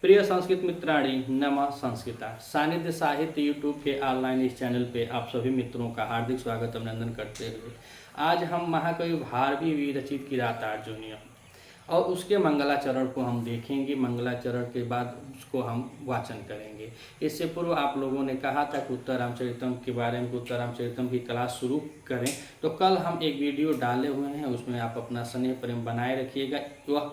प्रिय संस्कृत मित्राणी नमः संस्कृता सानिध्य साहित्य यूट्यूब के ऑनलाइन इस चैनल पे आप सभी मित्रों का हार्दिक स्वागत अभिनंदन करते हुए आज हम महाकवि भारवी विरचित किरातार्जुनीयम और उसके मंगलाचरण को हम देखेंगे। मंगलाचरण के बाद उसको हम वाचन करेंगे। इससे पूर्व आप लोगों ने कहा था कि उत्तर रामचरितम के बारे में उत्तर रामचरितम की क्लास शुरू करें, तो कल हम एक वीडियो डाले हुए हैं, उसमें आप अपना स्नेह प्रेम बनाए रखिएगा। वह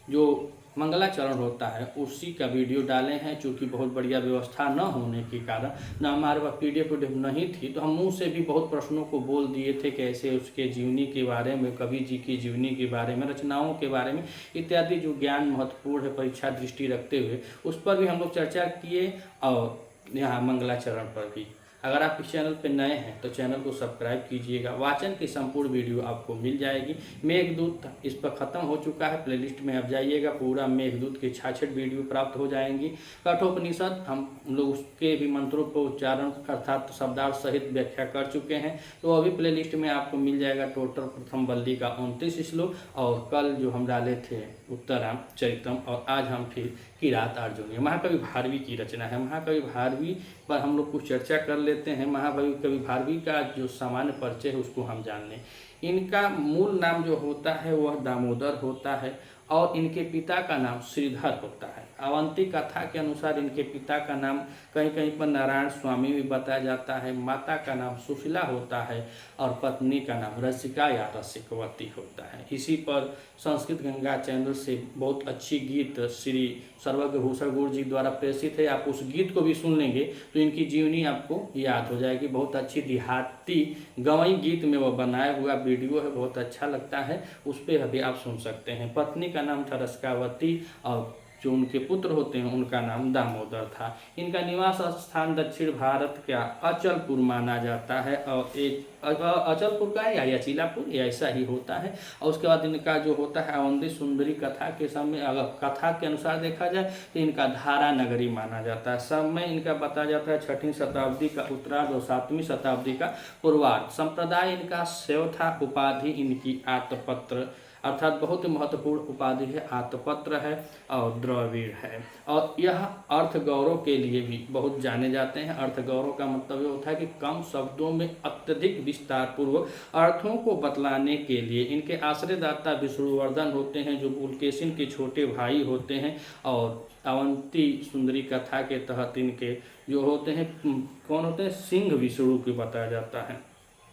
जो मंगलाचरण होता है उसी का वीडियो डाले हैं। चूँकि बहुत बढ़िया व्यवस्था न होने के कारण न हमारे पास पीडीएफ नहीं थी, तो हम मुंह से भी बहुत प्रश्नों को बोल दिए थे, कैसे उसके जीवनी के बारे में, कवि जी की जीवनी के बारे में, रचनाओं के बारे में इत्यादि जो ज्ञान महत्वपूर्ण है परीक्षा दृष्टि रखते हुए उस पर भी हम लोग चर्चा किए और यहाँ मंगलाचरण पर भी। अगर आप इस चैनल पर नए हैं तो चैनल को सब्सक्राइब कीजिएगा। वाचन की संपूर्ण वीडियो आपको मिल जाएगी। मेघदूत इस पर ख़त्म हो चुका है, प्लेलिस्ट में आप जाइएगा, पूरा मेघदूत की 66 वीडियो प्राप्त हो जाएंगी। कठोपनिषद हम लोग उसके भी मंत्रों को उच्चारण अर्थात शब्दार्थ सहित व्याख्या कर चुके हैं, तो अभी प्लेलिस्ट में आपको मिल जाएगा। टोटल प्रथम बल्ली का 29 श्लोक और कल जो हम डाले थे उत्तर रामचरितम और आज हम फिर किरातार्जुनीयम महाकवि भारवी की रचना है। महाकवि भारवी पर हम लोग कुछ चर्चा कर लेते हैं। महाकवि भारवी का जो सामान्य परिचय है उसको हम जान लें। इनका मूल नाम जो होता है वह दामोदर होता है और इनके पिता का नाम श्रीधर होता है। अवंती कथा के अनुसार इनके पिता का नाम कहीं कहीं पर नारायण स्वामी भी बताया जाता है, माता का नाम सुशीला होता है और पत्नी का नाम रसिका या रसिकवती होता है। इसी पर संस्कृत गंगा चैनल से बहुत अच्छी गीत श्री सर्वज्ञ भूषण गुरु जी द्वारा प्रेषित है। आप उस गीत को भी सुन लेंगे तो इनकी जीवनी आपको याद हो जाएगी। बहुत अच्छी देहाती गवई गीत में वह बनाया हुआ वीडियो है, बहुत अच्छा लगता है, उस पर अभी आप सुन सकते हैं। पत्नी का नाम था रसिकावती और जो उनके पुत्र होते हैं उनका नाम दामोदर था। इनका निवास स्थान दक्षिण भारत का अचलपुर माना जाता है और एक अचलपुर का है या चिलापुर ऐसा ही होता है। और उसके बाद इनका जो होता है अवंती सुंदरी कथा के समय, अगर कथा के अनुसार देखा जाए तो इनका धारा नगरी माना जाता है। समय इनका बताया जाता है 6वीं शताब्दी का उत्तरार्ध और 7वीं शताब्दी का पूर्वार्ध। संप्रदाय इनका शैव था। उपाधि इनकी आतपत्र अर्थात बहुत महत्वपूर्ण उपाधि है, आतपत्र है और द्रविड़ है। और यह अर्थ गौरव के लिए भी बहुत जाने जाते हैं। अर्थ गौरव का मतलब ये होता है कि कम शब्दों में अत्यधिक विस्तार पूर्वक अर्थों को बतलाने के लिए। इनके आश्रयदाता विष्णुवर्धन होते हैं जो पुलकेशिन के छोटे भाई होते हैं और अवंती सुंदरी कथा के तहत इनके जो होते हैं कौन होते हैं, सिंह विष्णु को बताया जाता है।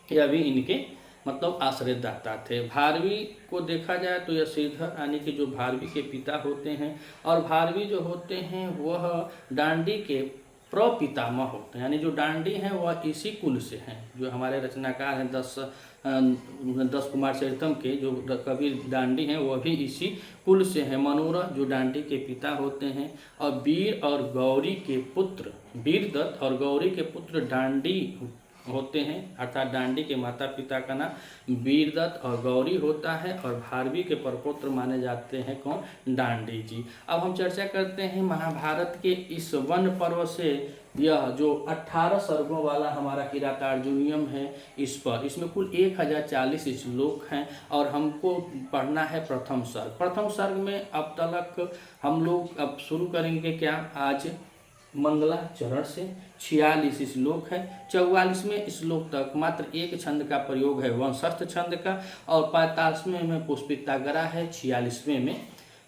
यह भी इनके मतलब आश्रयदाता थे। भारवी को देखा जाए तो यह श्रीधर यानी कि जो भारवी के पिता होते हैं और भारवी जो होते हैं वह डांडी के प्रपितामह होते हैं, यानी जो डांडी हैं वह इसी कुल से हैं। जो हमारे रचनाकार हैं 10 कुमार चरितम के जो कवि डांडी हैं वह भी इसी कुल से हैं। मनोरथ जो डांडी के पिता होते हैं और वीर और गौरी के पुत्र, वीरदत्त और गौरी के पुत्र डांडी होते हैं, अर्थात डांडी के माता पिता का नाम वीरदत्त और गौरी होता है और भारवी के परपुत्र माने जाते हैं कौन, डांडी जी। अब हम चर्चा करते हैं महाभारत के इस वन पर्व से। यह जो 18 सर्गों वाला हमारा किरातार्जुनीयम है इस पर, इसमें कुल 1040 श्लोक हैं और हमको पढ़ना है प्रथम सर्ग। प्रथम सर्ग में अब तक हम लोग अब शुरू करेंगे क्या, आज मंगलाचरण से 46 श्लोक है। 44वें श्लोक तक मात्र एक छंद का प्रयोग है, वंशस्थ छंद का, और 45वें में पुष्पिताग्रा है, 46वें में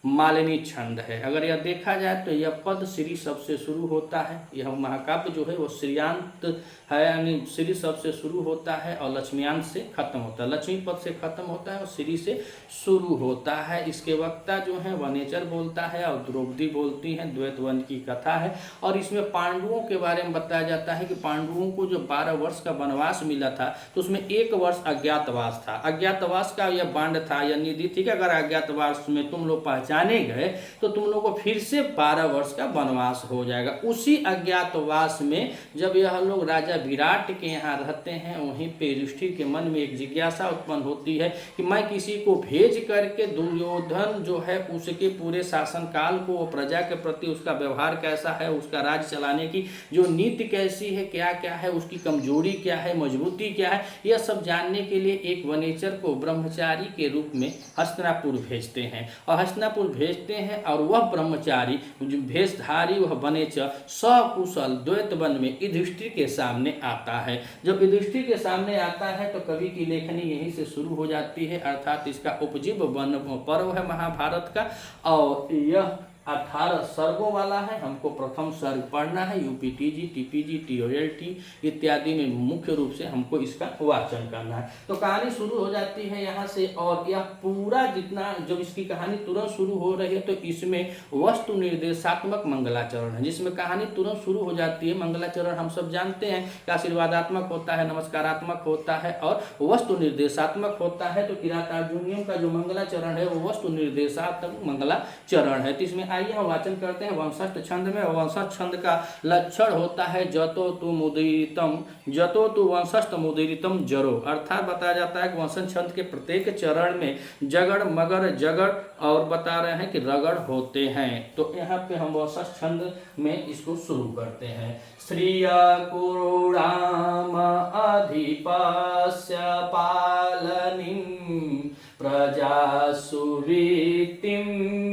मालिनी छंद है। अगर यह देखा जाए तो यह पद श्री शब्द से शुरू होता है। यह महाकाव्य जो है वो श्रीयांत है, यानी श्री शब्द से शुरू होता है और लक्ष्मीयांत से खत्म होता है। लक्ष्मी पद से खत्म होता है और श्री से शुरू होता है। इसके वक्ता जो है वनेचर बोलता है और द्रौपदी बोलती हैं। द्वैतवन की कथा है और इसमें पांडवों के बारे में बताया जाता है कि पांडवों को जो 12 वर्ष का वनवास मिला था तो उसमें 1 वर्ष अज्ञातवास था। अज्ञातवास का यह बांड था, यह निधि थी कि अगर अज्ञातवास में तुम लोग जाने गए तो तुम लोगों को फिर से 12 वर्ष का वनवास हो जाएगा। उसी अज्ञातवास में जब यह लोग राजा विराट के यहाँ रहते हैं, वहीं पे युधिष्ठिर के मन में एक जिज्ञासा उत्पन्न होती है कि मैं किसी को भेज करके दुर्योधन जो है उसके पूरे शासन काल को, वो प्रजा के प्रति उसका व्यवहार कैसा है, उसका राज्य चलाने की जो नीति कैसी है, क्या क्या है, उसकी कमजोरी क्या है, मजबूती क्या है, यह सब जानने के लिए एक वनेचर को ब्रह्मचारी के रूप में हस्तिनापुर भेजते हैं। और हस्तिनापुर हस्तिनापुर भेजते हैं और वह ब्रह्मचारी जो भेषधारी वह वनेचर सकुशल द्वैत वन में युधिष्ठिर के सामने आता है। जब युधिष्ठिर के सामने आता है तो कवि की लेखनी यहीं से शुरू हो जाती है, अर्थात इसका उपजीव वन पर्व है महाभारत का और यह 18 सर्गों वाला है। हमको प्रथम सर्ग पढ़ना है, यूपीटीजी, टीपीजी, टीओएलटी इत्यादि में मुख्य रूप से हमको इसका वाचन करना है। तो कहानी शुरू हो जाती है यहाँ से और यह पूरा जितना जब इसकी कहानी तुरंत शुरू हो रही है तो इसमें वस्तु निर्देशात्मक मंगलाचरण है, जिसमें कहानी तुरंत शुरू हो जाती है। मंगलाचरण हम सब जानते हैं कि आशीर्वादात्मक होता है, नमस्कारात्मक होता है और वस्तु निर्देशात्मक होता है। तो किरातार्जुनीय का जो मंगलाचरण है वो वस्तु निर्देशात्मक मंगलाचरण है। तो इसमें आइए हम वाचन करते हैं वंशस्थ छंद में। वंशस्थ छंद का लक्षण होता है जतो तु मुदीरितम, जतो तु वंशस्थ मुदीरितम जरो, अर्थात बताया जाता है कि वंशस्थ छंद के प्रत्येक चरण में जगड़ मगर जगड़ और बता रहे हैं कि रगड़ होते हैं। तो यहाँ पे हम वंशस्थ छंद में इसको शुरू करते हैं। श्रिय कुरुणाम अधिपस्य पालनीं प्रजा सुवीतिं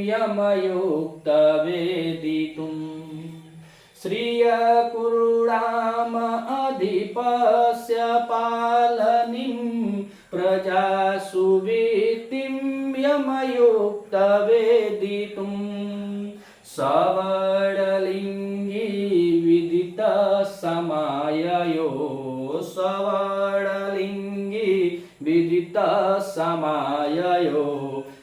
यमयुक्त वेदितुं, श्रिय कुरुणाम अधिपस्य पालनीं प्रजा सुवीतिं यमयुक्त वेदितुं, सवर्णलिंगी विदित समाययो, सवर्णलिंगी विदित समाययो,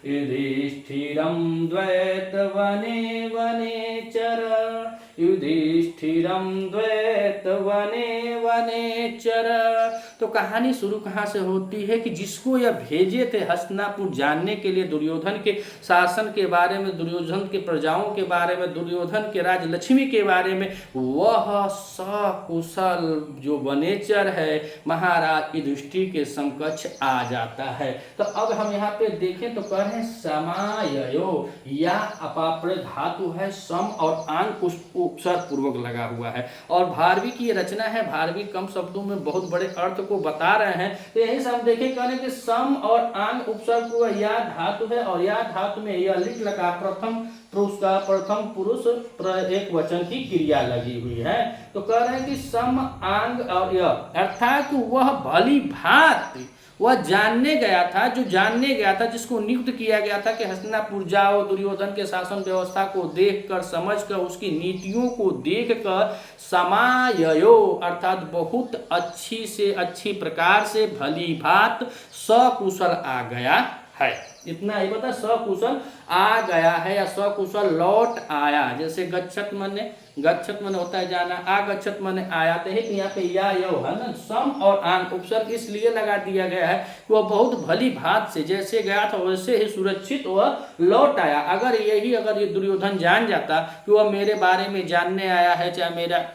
युधिष्ठिरं द्वैत वने वनेचर, युधिष्ठिरं द्वैत वने वनेचर। तो कहानी शुरू कहाँ से होती है कि जिसको यह भेजे थे हस्तिनापुर जानने के लिए दुर्योधन के शासन के बारे में, दुर्योधन के प्रजाओं के बारे में, दुर्योधन के राजलक्ष्मी के बारे में, वह सकुशल जो वनेचर है महाराज युधिष्ठिर के समकक्ष आ जाता है। तो अब हम यहाँ पे देखें तो कह रहे हैं समाययो, या अपाप्र धातु है, सम और आन उपसर्ग पूर्वक लगा हुआ है और भारवी की रचना है। भारवी कम शब्दों में बहुत बड़े अर्थ को बता रहे हैं। तो यही से हम देखें कह रहे हैं कि सम और आन उपसर्ग को या धातु है और या धातु में यह लिट लगा प्रथम पुरुष का प्रथम पुरुष एक वचन की क्रिया लगी हुई है। तो कह रहे हैं कि सम आंग और यह, अर्थात वह भली भांति वह जानने गया था, जो जानने गया था, जिसको नियुक्त किया गया था कि हस्तिनापुर जाओ, दुर्योधन के शासन व्यवस्था को देखकर समझकर उसकी नीतियों को देखकर समाययो, अर्थात बहुत अच्छी से अच्छी प्रकार से भली भांति सकुशल आ गया है। इतना ही पता, सकुशल आ गया है या सकुशल लौट आया। जैसे गच्छत मने होता है जाना, आगच्छत मने आया। तो यहाँ पे या यो है ना, सम और आन उपसर्ग इसलिए लगा दिया गया है कि वह बहुत भली भांति से जैसे गया था वैसे ही सुरक्षित वह लौट आया। अगर ये दुर्योधन जान जाता कि वह मेरे बारे में जानने आया है, चाहे मेरा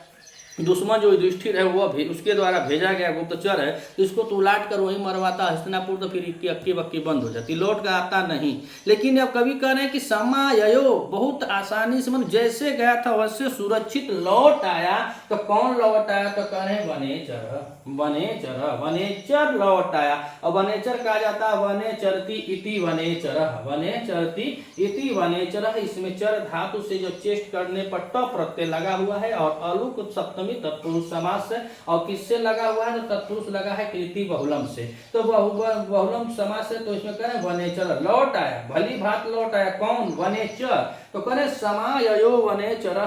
दुश्मन जो युधिष्ठिर है वह भी उसके द्वारा भेजा गया गुप्तचर है, इसको तो उलाट कर वहीं मरवाता हस्तिनापुर, तो फिर इसकी अक्की बक्की बंद हो जाती, लौट कर आता नहीं। लेकिन अब कवि कह रहे हैं कि समाययो, बहुत आसानी से, मतलब जैसे गया था वैसे सुरक्षित लौट आया। तो कौन लौट आया? तो कह रहे हैं वनेचर, वनेचर, वनेचर लौट आया। और वनेचर कहा जाता है वनेचरति इति वनेचर, वनेचरति इति वनेचर। इसमें चर धातु से जो चेष्ट करने पर ट प्रत्यय लगा हुआ है और अलुक सप्तमी तत्पुरुष समास से, और किससे लगा हुआ है? तो तत्पुरुष लगा है कृति बहुलम से। तो बहुलम समास से, तो इसमें कहें वनेचर लौट आया, भली भांति लौट आया। कौन? वनेचर। तो करें समाययो वनेचर,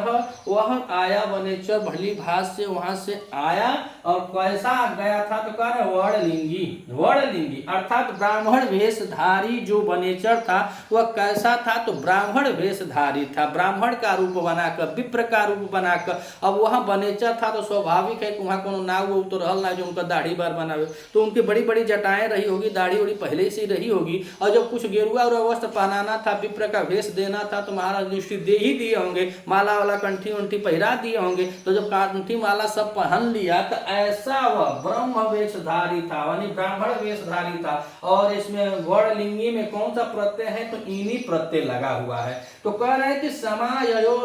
वह आया वनेचर भली भांति से वहां से आया। और कैसा गया था? तो कह रहे वर्णलिंगी, वर्णलिंगी अर्थात ब्राह्मण वेशधारी जो वनेचर था वह कैसा था? तो ब्राह्मण वेशधारी था, ब्राह्मण का रूप बनाकर, विप्र का रूप बनाकर। अब वहां वनेचर था तो स्वाभाविक है कि वहां कोनो नाग वो तो रहल ना जो उनका दाढ़ी बार बनावे, तो उनकी बड़ी बड़ी जटाएं रही होगी, दाढ़ी उड़ी पहले से रही होगी। और जब कुछ गेरुआ और वस्त्र पहनाना था, विप्र का वेश देना था, तो महाराज माला युधिष्ठिर दे ही दिए होंगे, माला वाला कंठी उंठी पहिरा दिए होंगे। तो जब कंठी माला सब पहन लिया तो ऐसा वह ब्रह्म वेशधारी था, यानी ब्राह्मण वेशधारी था। और इसमें वर्णलिंगी में कौन सा प्रत्यय है, तो इनी प्रत्यय लगा हुआ है। तो कह रहे हैं कि समायो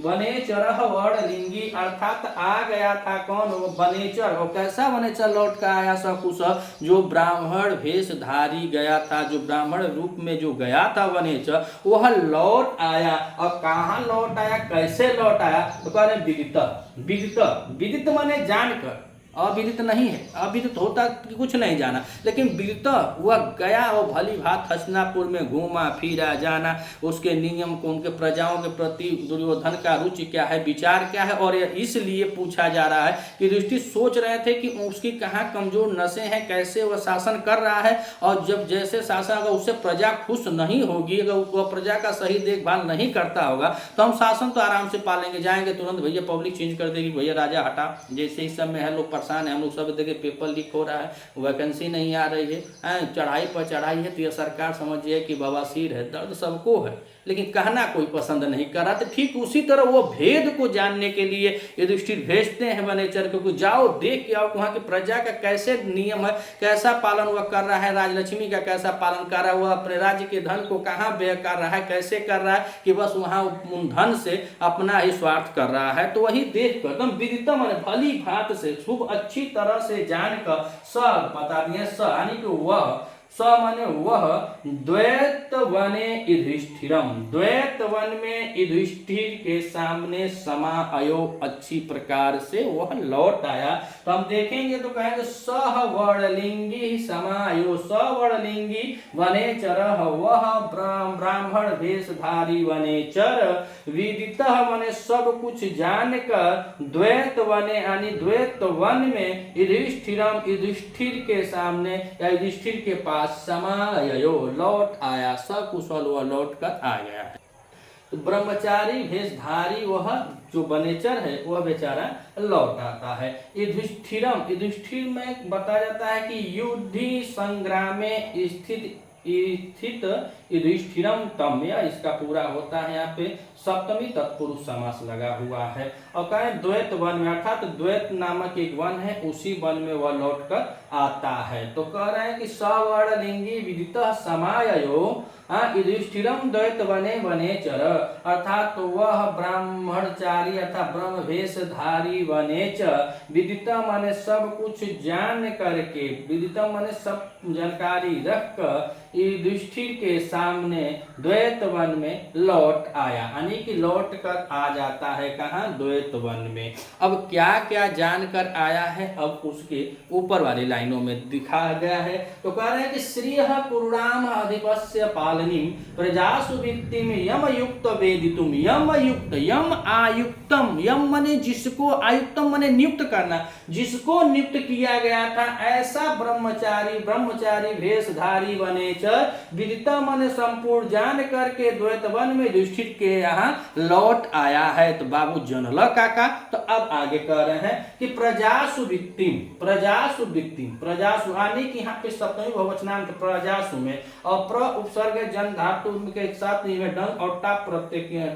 वनेचर वर्णलिंगी, अर्थात आ गया था कौन, वो वनेचर। और कैसा वनेचर लौट कर आया सकुशल, जो ब्राह्मण वेशधारी गया था, जो ब्राह्मण रूप में जो गया था वनेचर, वह लौट आया। और कहाँ लौट आया, कैसे लौट आया, तो कह रहे विदित। विदित विदित माने जानकर, अविदित नहीं है। अविदित होता कि कुछ नहीं जाना, लेकिन विदित वह गया, वो भली भात हस्तिनापुर में घूमा फिरा, जाना उसके नियम को, उनके प्रजाओं के प्रति दुर्योधन का रुचि क्या है, विचार क्या है। और इसलिए पूछा जा रहा है कि युधिष्ठिर सोच रहे थे कि उसकी कहाँ कमजोर नसें हैं, कैसे वह शासन कर रहा है। और जब जैसे शासन, अगर उससे प्रजा खुश नहीं होगी, अगर वह प्रजा का सही देखभाल नहीं करता होगा, तो हम शासन तो आराम से पालेंगे, जाएंगे तुरंत भैया पब्लिक चेंज कर देगी, भैया राजा हटा। जैसे इस समय है, लोग परेशान है, हम लोग सब देखे पेपर लीक हो रहा है, वैकेंसी नहीं आ रही है, चढ़ाई पर चढ़ाई है। तो यह सरकार समझिए कि बवासीर है, दर्द सबको है, लेकिन कहना कोई पसंद नहीं कर रहा। तो ठीक उसी तरह वो भेद को जानने के लिए युधिष्ठिर भेजते हैं वनेचर को, जाओ देख के आओ वहाँ की प्रजा का कैसे नियम है, कैसा पालन वह कर रहा है, राजलक्ष्मी का कैसा पालन कर रहा है, वह अपने राज्य के धन को कहाँ व्यय कर रहा है, कैसे कर रहा है, कि बस वहाँ उन धन से अपना ही स्वार्थ कर रहा है। तो वही देख कर एकदम विदितम भली भांति से खूब अच्छी तरह से जानकर सब बता दिए, स यानी कि वह, स माने वह, द्वैत वने युधिष्ठिरम, द्वैत वन में युधिष्ठिर के सामने समायो, अच्छी प्रकार से वह लौट आया। तो हम देखेंगे तो कहेंगे सह वर्णलिंगी समायो, सवर्णलिंगी वनेचर, वह ब्राह्मण वेशधारी वनेचर, विदित माने सब कुछ जानकर, द्वैत वने यानी द्वैत वन में, युधिष्ठिरम युधिष्ठिर के सामने या युधिष्ठिर के पास, समायो लौट आया, सकुशल वह लौट कर आ गया है। तो ब्रह्मचारी वेशधारी वह जो वनेचर है, वह बेचारा लौट आता है। युधिष्ठिरम, युधिष्ठिर में बताया जाता है कि युद्धि संग्राम में स्थित युधिष्ठिरम तम, इसका पूरा होता है यहाँ पे सप्तमी तत्पुरुष समास लगा हुआ है। और कहे द्वैत वन में, अर्थात द्वैत नामक एक वन है, उसी वन में वह लौट कर आता है। तो कह रहे हैं कि सवर्णलिंगी विदित समायो युधिष्ठिरम द्वैत वने वनेचर, अर्थात वह ब्राह्मणचारी अर्थात ब्रह्म वेशधारी वनेचर, विदित माने सब कुछ जान करके, विदित माने सब जानकारी रख कर युधिष्ठिर के सामने द्वैत वन में लौट आया, यानी कि लौट कर आ जाता है कहाँ, द्वैत वन में। अब क्या क्या जानकर आया है, अब उसके ऊपर वाली लाइनों में दिखाया गया है। तो कह रहे हैं कि श्रीह पुरुणाम अधिपस्य पालनी प्रजासु वित्तिम यम युक्त वेदितुम, यम युक्त, यम आयुक्तम, यम माने जिसको, आयुक्तम माने नियुक्त करना, जिसको नियुक्त किया गया था, ऐसा ब्रह्मचारी वेशधारी वनेचर, विदित माने संपूर्ण जान करके द्वैत वन में युधिष्ठिर के यहाँ लौट आया है। तो बाबू जनल काका, तो अब आगे कह रहे हैं कि प्रजासु वित्तिम, प्रजासु वित्तिम, प्रजासु आने की यहाँ पे सप्तमी बहुवचनांत प्रजासु में, और प्र उपसर्ग जन धातु के एक साथ डंग और टाप प्रत्यय,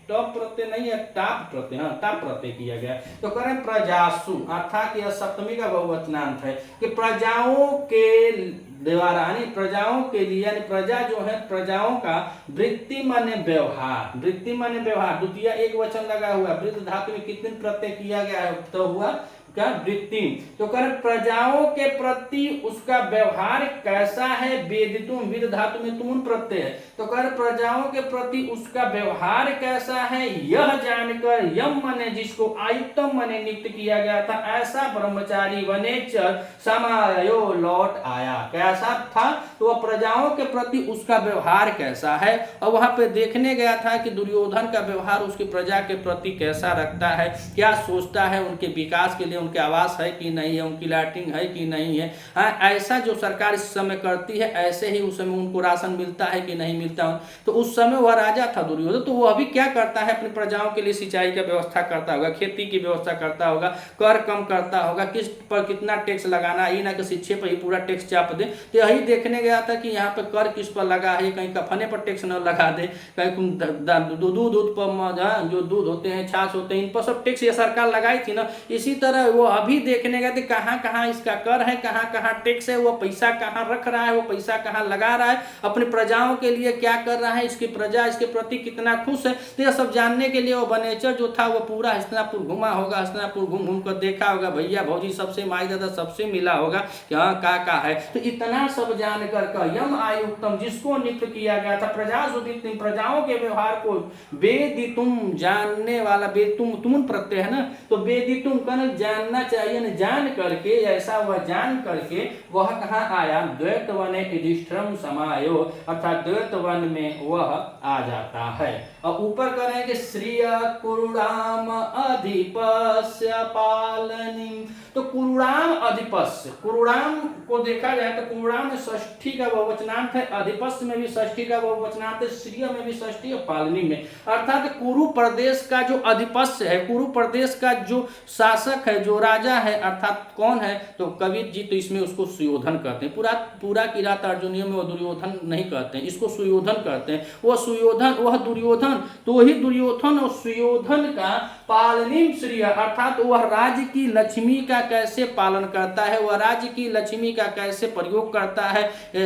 टॉप प्रत्यय नहीं है, टाप प्रत्यय, हाँ टाप प्रत्यय किया गया। तो करें प्रजासु, अर्थात यह सप्तमी का बहुवचनांत है कि प्रजाओं के द्वारा, यानी प्रजाओं के लिए, यानी प्रजा जो है प्रजाओं का, वृत्ति माने व्यवहार, वृत्ति माने व्यवहार, द्वितीय एक वचन लगा हुआ, वृत्त धातु में कितने प्रत्यय किया गया है, तो हुआ क्या, वृत्ति। तो कर प्रजाओं के प्रति उसका व्यवहार कैसा है, वेदितुम, विद धातु में तुम प्रत्यय है, तो कर प्रजाओं के प्रति उसका व्यवहार कैसा है, यह जानकर, यम माने जिसको, आयुक्तम माने नियुक्त किया गया था, ऐसा ब्रह्मचारी वनेचर समायो लौट आया। कैसा था, तो वह प्रजाओं के प्रति उसका व्यवहार कैसा है, और वहां पे देखने गया था कि दुर्योधन का व्यवहार उसकी प्रजा के प्रति कैसा रखता है, क्या सोचता है, उनके विकास के लिए उनके आवास है कि नहीं है, उनकी लैट्रिन है कि नहीं है। हाँ, ऐसा जो सरकार इस समय करती है, ऐसे ही उस समय उनको राशन मिलता है कि नहीं मिलता। तो उस समय वह राजा था दुर्योधन, तो वो अभी क्या करता है, अपनी प्रजाओं के लिए सिंचाई का व्यवस्था करता होगा, खेती की व्यवस्था करता होगा, कर कम करता होगा, किस पर कितना टैक्स लगाना, ये ना कि शिक्षे पर ही पूरा टैक्स चाप दे। तो यही देखने गया था कि यहाँ पे कर किस पर लगा है, कहीं कफने पर टैक्स न लगा दे, कहीं दूध पर जो दूध होते हैं, छाछ होते हैं, इन पर सब टैक्स ये सरकार लगाई थी ना। इसी तरह वो अभी देखने गए थे कहाँ कहाँ इसका कर है, कहाँ कहाँ टैक्स है, वो पैसा कहाँ रख रहा है, वो पैसा कहाँ लगा रहा है, अपनी प्रजाओं के लिए क्या कर रहा है, इसकी प्रजा इसके प्रति कितना खुश है। तो यह सब जानने के लिए वो वनेचर जो था वो पूरा हस्तिनापुर घुमा होगा, हस्तिनापुर घूम घूम कर देखा होगा, भैया भौजी सबसे, माई दादा सबसे मिला होगा कि हाँ का है। तो इतना सब जानकर का यम आयुक्तम, जिसको नियुक्त किया गया था प्रजासुदित, प्रजाओं के व्यवहार को वेदितुम, जानने वाला, तुम प्रत्यय है ना, तो वेदितुम कहना जानना चाहिए न, जान करके, ऐसा वह जान करके वह कहाँ आया, द्वैत वने युधिष्ठिरम समायो, अर्थात द्वैत वन में वह आ जाता है। अब ऊपर करें कि श्रिय कुरुणाम अधिपस्य पालनी, तो कुरुणाम अधिपस्य, कुरुणाम को देखा जाए तो कुरुणाम में षष्ठी का बहुवचनांत है, अधिपस्य में भी षष्ठी का बहुवचनांत है, श्रिय में भी षष्ठी और पालनी में, अर्थात कुरु प्रदेश का जो अधिपस्य है, कुरु प्रदेश का जो शासक है, जो राजा है, अर्थात कौन है, तो कबीर जी तो इसमें उसको सुयोधन कहते हैं। पूरा किरात अर्जुनीय में वो दुर्योधन नहीं कहते हैं, इसको सुयोधन कहते हैं। वह सुयोधन, वह दुर्योधन, तो वही दुर्योधन और सुयोधन का पालनीम श्रिय, अर्थात वह राज्य की लक्ष्मी का कैसे पालन करता है, वह राज्य की लक्ष्मी का कैसे प्रयोग करता है,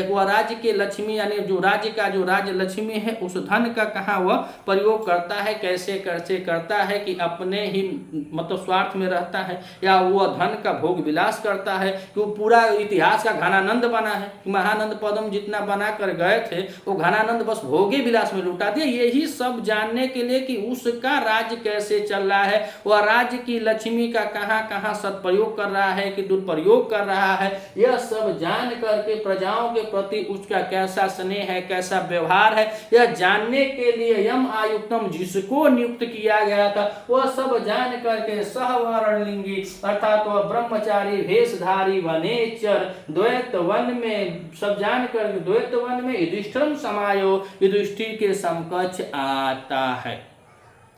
वह राज्य के लक्ष्मी यानी जो राज्य का जो राज्य लक्ष्मी है उस धन का कहाँ वह प्रयोग करता है, कैसे कैसे करता है कि अपने ही मतलब स्वार्थ में रहता है, या वह धन का भोग विलास करता है, कि वो पूरा इतिहास का घनानंद बना है, महानंद पदम जितना बना कर गए थे वो घनानंद बस भोगे विलास में लुटा दिया। यही सब जानने के लिए कि उसका राज्य कैसे चल रहा है, वह राज्य की लक्ष्मी का कहाँ कहाँ सदप्रयोग कर रहा है कि दुरुपयोग कर रहा है, यह सब जान करके प्रजाओं के प्रति उसका कैसा स्नेह है, कैसा व्यवहार है, यह जानने के लिए यम आयुक्तम, जिसको नियुक्त किया गया था, वह सब जान करके सहवर्णलिंगी, अर्थात वह ब्रह्मचारी वेशधारी वनेचर द्वैत वन में, सब जान कर द्वैत वन में युधिष्ठिरम समायो, युधिष्ठिर के समकक्ष आता है,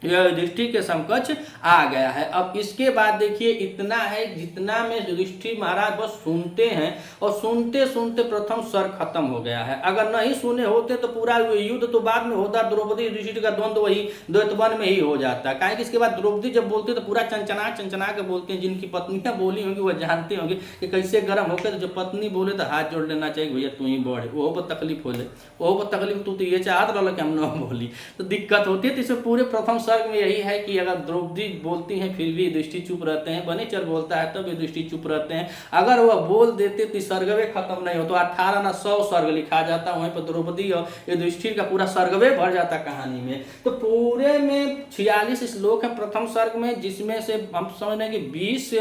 यह युधिष्ठिर के समकक्ष आ गया है। अब इसके बाद देखिए इतना है जितना में युधिष्ठिर महाराज बस सुनते हैं, और सुनते सुनते प्रथम सर्ग खत्म हो गया है। अगर नहीं सुने होते तो पूरा युद्ध तो बाद में होता, द्रौपदी युधिष्ठिर का द्वंद्व वही द्वैतवन में ही हो जाता। काहे कि इसके बाद द्रौपदी जब बोलती तो पूरा चंचना के बोलते हैं, जिनकी पत्नियां बोली होंगी वह जानते होंगे कि कैसे गर्म होकर, तो जब पत्नी बोले तो हाथ जोड़ लेना चाहिए, भैया तू ही बढ़, वो पर तकलीफ हो ले, वो पर तकलीफ, तू तो ये चाहत रहा कि हम न बोली, तो दिक्कत होती है। तो इसमें पूरे प्रथम सर्ग में यही है कि अगर द्रौपदी बोलती हैं फिर भी युधिष्ठिर चुप रहते हैं, वनेचर बोलता है तब युधिष्ठिर चुप रहते हैं। अगर वह बोल देते तो सर्गवे खत्म नहीं हो, तो 18 ना 100 सर्ग लिखा जाता, वहीं पर द्रौपदी और युधिष्ठिर का पूरा सर्गवे भर जाता कहानी में। तो पूरे में 46 श्लोक है प्रथम सर्ग में, जिसमें से हम समझ रहे हैं कि 20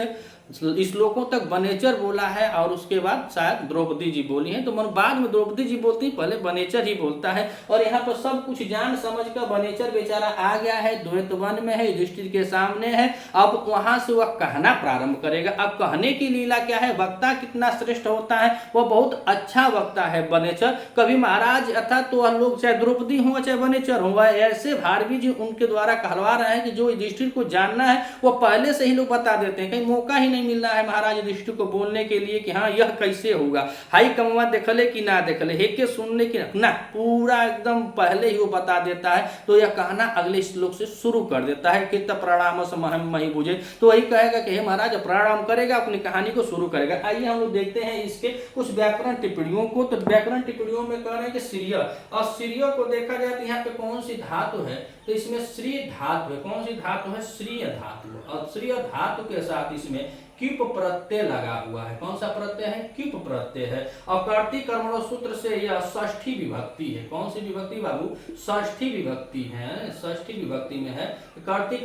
श्लोकों तक वनेचर बोला है, और उसके बाद शायद द्रौपदी जी बोली हैं, तो मन बाद में द्रौपदी जी बोलती, पहले वनेचर ही बोलता है। और यहाँ पर सब कुछ जान समझ कर वनेचर बेचारा आ गया है, द्वैत वन में है, युधिष्ठिर के सामने है। अब वहां से वह कहना प्रारंभ करेगा। अब कहने की लीला क्या है, वक्ता कितना श्रेष्ठ होता है, वह बहुत अच्छा वक्ता है वनेचर। कभी महाराज अर्थात तो वह लोग चाहे द्रौपदी हो चाहे वनेचर हो, वह ऐसे भारवी जी उनके द्वारा कहलवा रहे हैं कि जो युधिष्ठिर को जानना है वो पहले से ही लोग बता देते हैं, कहीं मौका ही नहीं मिल रहा है महाराज युधिष्ठिर को बोलने के लिए कि हाँ यह कैसे होगा, हाई कमवा देखले कि ना देखले, हेके सुनने की ना, पूरा एकदम पहले ही वो बता देता है। तो यह कहना अगले श्लोक से शुरू कर देता है कि प्रणाम महम मही बुझे, तो वही कहेगा कि हे महाराज प्रणाम करेगा, अपनी कहानी को शुरू करेगा। आइए हम लोग देखते हैं इसके कुछ व्याकरण टिप्पणियों को। तो व्याकरण टिप्पणियों में कह रहे हैं कि श्रीय, और श्रीय को देखा जाए तो यहाँ पे कौन सी धातु है, तो इसमें श्री धातु है। कौन सी धातु है, श्रीय धातु, और श्रीय धातु के साथ इसमें क्यूप प्रत्यय लगा हुआ है। कौन सा प्रत्यय है, क्यूप प्रत्यय है। और कर्ती कर्मणो सूत्र से यह षष्ठी विभक्ति है। कौन सी विभक्ति बाबू, षष्ठी विभक्ति है, षष्ठी विभक्ति में है। कर्ती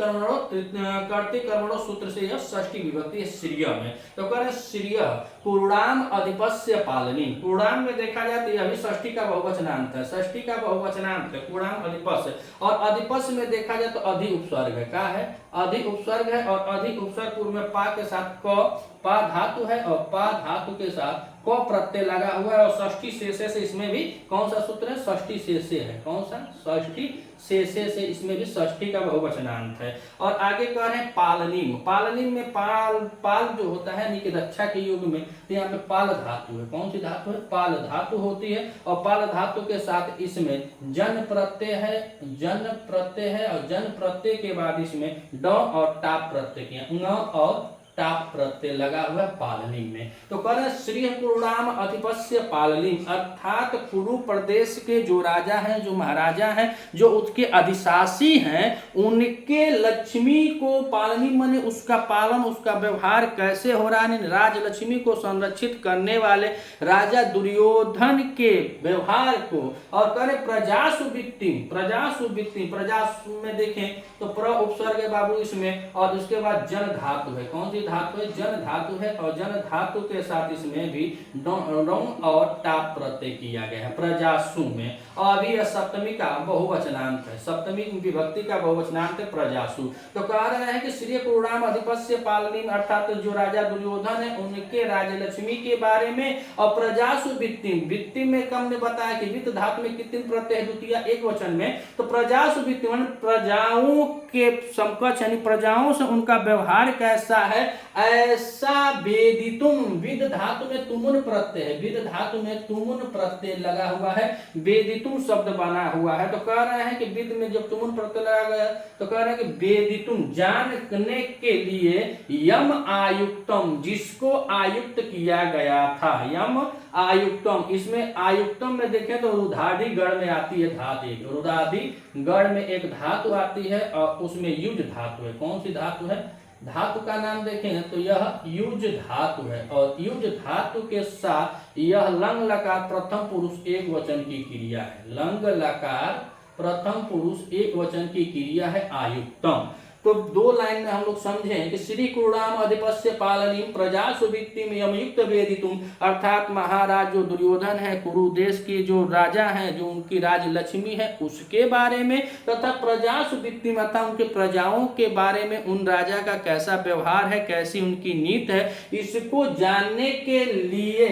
कर्मणो सूत्र से यह षष्ठी विभक्ति है श्रीय में। तो कह रहे श्रीय, कुरुणाम अधिपस्य पालनी। कुरुणाम में देखा जाए तो यह भी षष्ठी का बहुवचनांत है, षष्ठी का बहुवचनांत है कुरुणाम अधिपस्य। और अधिपस्य में देखा जाए तो अधि उपसर्ग है, क्या है, अधि उपसर्ग है। और अधि उपसर्ग पूर्व में पा के साथ क, पा धातु है और पा धातु के साथ को प्रत्यय लगा हुआ है। और षष्ठी शेषे से इसमें भी कौन सा सूत्र है, षष्ठी शेषे है, कौन सा, षष्ठी शेषे से इसमें भी षष्ठी का बहुवचनांत है। और आगे कह रहे हैं पालनीम। पालनीम में पाल, पाल जो होता है यानी कि रक्षा के युग में, तो यहाँ पे पाल धातु है, कौन सी धातु है, पाल धातु होती है। और पाल धातु के साथ इसमें जन प्रत्यय है, जन प्रत्यय है। और जन प्रत्यय के बाद इसमें ड और टाप प्रत्यय किया, और टाप प्रत्यय लगा हुआ पालनीम में। तो कह रहे श्री कुरुणाम अधिपस्य पालनीम, अर्थात कुरु प्रदेश के जो राजा हैं, जो महाराजा हैं, जो उसके अधिशासी हैं, उनके लक्ष्मी को पालनीम माने उसका पालन, उसका व्यवहार कैसे हो रहा है, राज लक्ष्मी को संरक्षित करने वाले राजा दुर्योधन के व्यवहार को। और कह रहे प्रजासु वित्तिम, प्रजासु वित्तिम, प्रजासु में देखें तो प्र उपसर्ग है बाबू इसमें। और उसके बाद जन धातु है, कौन सी धातु है, जन धातु है। और जन धातु के साथ इसमें भी रौंग और टाप प्रत्यय किया गया है प्रजासु में। और अभी यह सप्तमी का बहुवचनांत है, सप्तमी विभक्ति का बहुवचनांत है प्रजासु। तो कह रहे हैं कि श्री कुरुणाम अधिपस्य पालनीम, अर्थात जो राजा दुर्योधन है उनके राजलक्ष्मी के बारे में। और प्रजासु वित्तिम, वित्तिम में कम ने बताया कि वित्त धातु में कितने प्रत्यय है, द्वितीय एक वचन में। तो प्रजासु वित्तिम प्रजाओं के समकक्ष यानी प्रजाओं से उनका व्यवहार कैसा है, ऐसा वेदितुम, विद धातु में तुमुन प्रत्यय है, विद धातु में तुमुन प्रत्यय लगा हुआ है, वेदितुम शब्द बना हुआ है। तो कह रहे हैं कि विद में जब तुमुन प्रत्यय लगा गया तो कह रहे हैं कि वेदितुम जानने के लिए, यम आयुक्तम जिसको आयुक्त किया गया था, यम आयुक्तम। इसमें आयुक्तम में देखें तो रुधादि गण में आती है धातु, एक रुधादि गण में एक धातु आती है और उसमें युज धातु है, कौन सी धातु है, धातु का नाम देखें तो यह युज धातु है। और युज धातु के साथ यह लंग लकार प्रथम पुरुष एक वचन की क्रिया है, लंग लकार प्रथम पुरुष एक वचन की क्रिया है आयुक्तम। तो दो लाइन में हम लोग समझें कि श्री कुरुणाम अधिपस्य पालनीम प्रजासु वित्तिम यमयुक्त वेदितुम, अर्थात महाराज जो दुर्योधन है, कुरु देश के जो राजा हैं, जो उनकी राजलक्ष्मी है उसके बारे में, तथा प्रजासु वित्तिम अर्थात उनके प्रजाओं के बारे में, उन राजा का कैसा व्यवहार है, कैसी उनकी नीति है, इसको जानने के लिए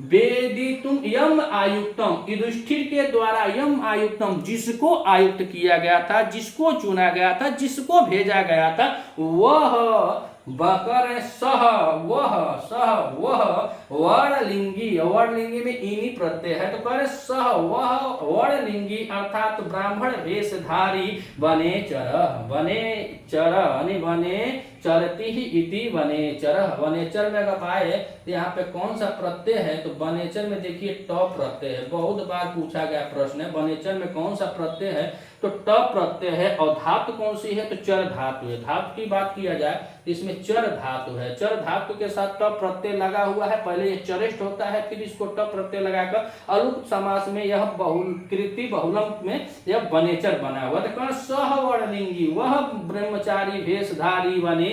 वेदितुम यम आयुक्तम, युधिष्ठिर के द्वारा यम आयुक्तम जिसको आयुक्त किया गया था, जिसको चुना गया था, जिसको भेजा गया था, वह बकर सह, वह वर्णलिंगी, वर्णलिंगी में इनी प्रत्यय है। तो कह सह वह वर्णलिंगी अर्थात ब्राह्मण वेशधारी वनेचर, वनेचर यानी वने चरती ही इति वनेचर। वनेचर में अगर आए तो यहाँ पे कौन सा प्रत्यय है, तो वनेचर में देखिए ट प्रत्यय है, बहुत बार पूछा गया प्रश्न है, वनेचर में कौन सा प्रत्यय है, तो ट प्रत्यय है। और धातु कौन सी है, तो चर धातु है। धातु की बात किया जाए तो इसमें चर धातु है, चर धातु के साथ ट प्रत्यय लगा हुआ है, पहले ये चरिष्ठ होता है फिर इसको ट प्रत्यय लगाकर अलुप समास में यह बहुकृति बहुलम में यह वनेचर बना हुआ। तो सह वर्णलिंगी वह ब्रह्मचारी वेशधारी वनेचर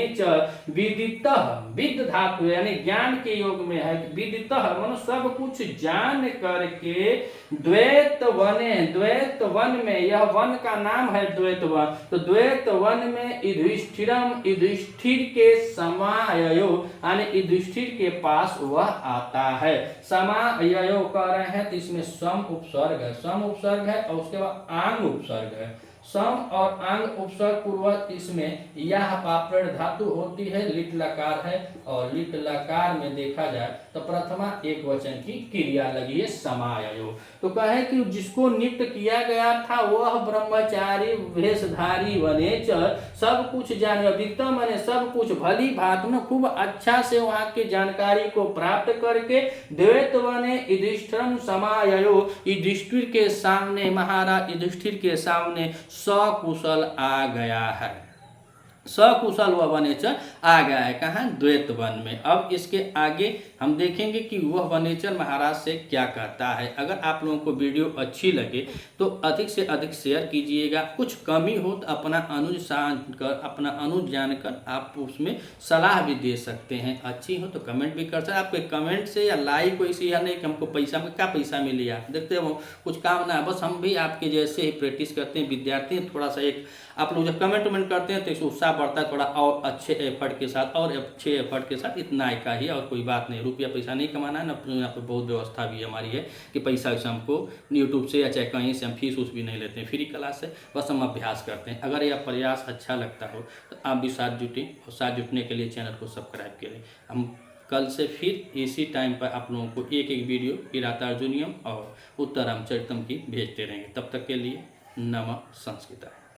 विदितः, विद धातु यानी ज्ञान के योग में है, विदितः मन सब कुछ जान करके, द्वैत वने, द्वैत वन में, यह वन का नाम है द्वैत वन, तो द्वैत वन में युधिष्ठिरम, युधिष्ठिर के समायो यानी युधिष्ठिर के पास वह आता है। समायो कह रहे हैं तो इसमें सम उपसर्ग है, सम उपसर्ग है और उसके बाद आंग उपसर्ग है। सम और आंग उपसर्ग पूर्वक इसमें यह पापड़ धातु होती है, लिट लकार है। और लिट लकार में देखा जाए तो प्रथमा एक वचन की क्रिया लगी है समायो। तो कहे कि जिसको नियुक्त किया गया था वह ब्रह्मचारी वेशधारी वनेचर, सब कुछ जाने वित्तम माने सब कुछ भली भांति में खूब अच्छा से वहां की जानकारी को प्राप्त करके द्वैत वने युधिष्ठिरम समायो, युधिष्ठिर के सामने, महाराज युधिष्ठिर के सामने सकुशल आ गया है। सकुशल वह वनेचर आ गया है कहाँ, द्वैत वन में। अब इसके आगे हम देखेंगे कि वह वनेचर महाराज से क्या कहता है। अगर आप लोगों को वीडियो अच्छी लगे तो अधिक से अधिक शेयर कीजिएगा। कुछ कमी हो तो अपना अनुज जानकर आप उसमें सलाह भी दे सकते हैं। अच्छी हो तो कमेंट भी कर सकते हैं। आपके कमेंट से या लाइक कोई सी या नहीं कि हमको पैसा में क्या पैसा मिली, आप देखते हो कुछ काम ना है, बस हम भी आपके जैसे ही प्रैक्टिस करते हैं, विद्यार्थी हैं। थोड़ा सा एक आप लोग जब कमेंट करते हैं तो इससे उत्साह बढ़ता है थोड़ा, और अच्छे एफर्ट के साथ, और अच्छे एफर्ट के साथ, इतना ही का ही, और कोई बात नहीं। रुपया पैसा नहीं कमाना है ना, यहाँ पर बहुत व्यवस्था भी हमारी है कि पैसा वैसा हमको यूट्यूब से या चाहे कहीं से हम फीस उस भी नहीं लेते हैं, फ्री क्लास है, बस हम अभ्यास करते हैं। अगर यह प्रयास अच्छा लगता हो तो आप भी साथ जुटें, और साथ जुटने के लिए चैनल को सब्सक्राइब करें। हम कल से फिर इसी टाइम पर आप लोगों को एक एक वीडियो किरातार्जुनीयम और उत्तरम चरितम की भेजते रहेंगे। तब तक के लिए नमः संस्कृताय।